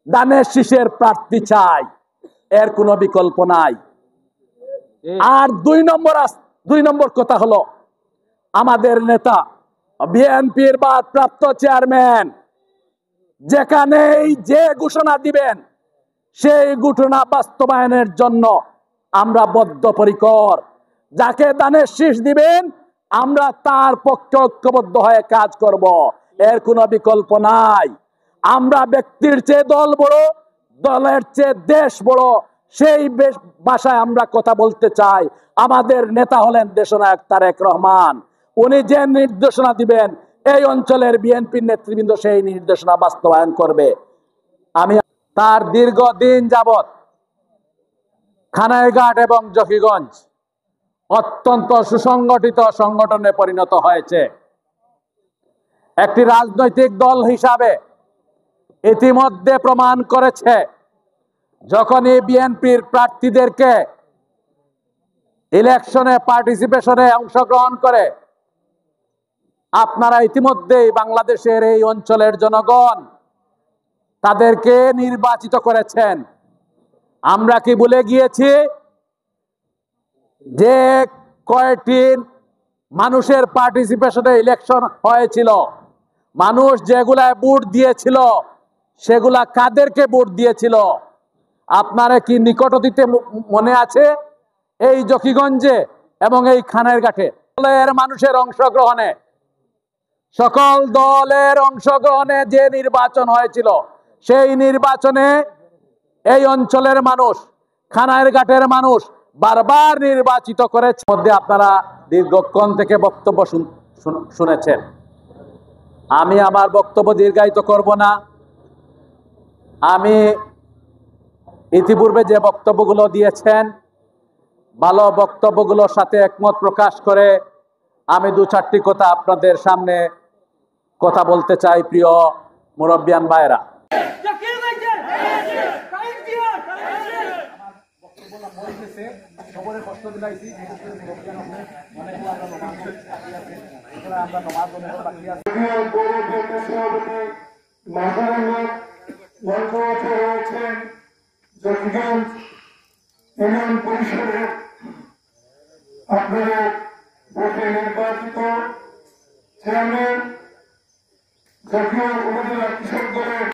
দানের শীষের প্রার্থী চাই, এর কোনো বিকল্প নাই। আর দুই নম্বর কথা হলো, আমাদের নেতা বিএনপির ভারপ্রাপ্ত চেয়ারম্যান যেখানেই যে ঘোষণা দিবেন সেই ঘোষণা বাস্তবায়নের জন্য আমরা বদ্ধপরিকর। যাকে দানের শীষ দিবেন আমরা তার পক্ষে ঐক্যবদ্ধ হয়ে কাজ করব, এর কোনো বিকল্প নাই। আমরা ব্যক্তির চেয়ে দল বড়, দলের চেয়ে দেশ বড়, সেই ভাষায় আমরা কথা বলতে চাই। আমাদের নেতা হলেন দেশনায়ক তারেক রহমান। উনি যে নির্দেশনা দিবেন এই অঞ্চলের বিএনপির নেতৃবৃন্দ সেই নির্দেশনা বাস্তবায়ন করবে। আমি তার দীর্ঘদিন যাবৎ খানাইঘাট এবং জকিগঞ্জ অত্যন্ত সুসংগঠিত সংগঠনে পরিণত হয়েছে। একটি রাজনৈতিক দল হিসাবে ইতিমধ্যে প্রমাণ করেছে, যখনই বিএনপির প্রার্থীদেরকে ইলেকশনে পার্টিসিপেশনে অংশগ্রহণ করে, আপনারা ইতিমধ্যেই বাংলাদেশের এই অঞ্চলের জনগণ তাদেরকে নির্বাচিত করেছেন। আমরা কি ভুলে গিয়েছি যে কয়েকটি মানুষের পার্টিসিপেশনে ইলেকশন হয়েছিল, মানুষ যেগুলায় ভোট দিয়েছিল সেগুলা কাদেরকে ভোট দিয়েছিল? আপনারা কি নিকট অতীতে মনে আছে? এই জকিগঞ্জে এবং এই খানাইঘাটে দলের মানুষের অংশগ্রহণে, সকল দলের অংশগ্রহণে যে নির্বাচন হয়েছিল, সেই নির্বাচনে এই অঞ্চলের মানুষ, খানাইঘাটের মানুষ বারবার নির্বাচিত করেছে। মধ্যে আপনারা দীর্ঘক্ষণ থেকে বক্তব্য শুনেছেন। আমি আমার বক্তব্য দীর্ঘায়িত করব না। আমি ইতিপূর্বে যে বক্তব্যগুলো দিয়েছেন, ভালো বক্তব্যগুলোর সাথে একমত প্রকাশ করে আমি দু চারটি কথা আপনাদের সামনে কথা বলতে চাই। প্রিয় মুরব্বিয়ান ভাইরা, ইউনিয়ন পরিষদে আপনাদের ভোটে নির্বাচিত চেয়ারম্যান জাতীয় উপজেলা কৃষক দলের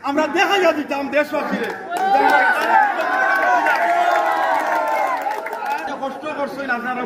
আমরা দেখাইয়া দিতাম দেশবাসীরে কষ্ট করছেন আপনারা।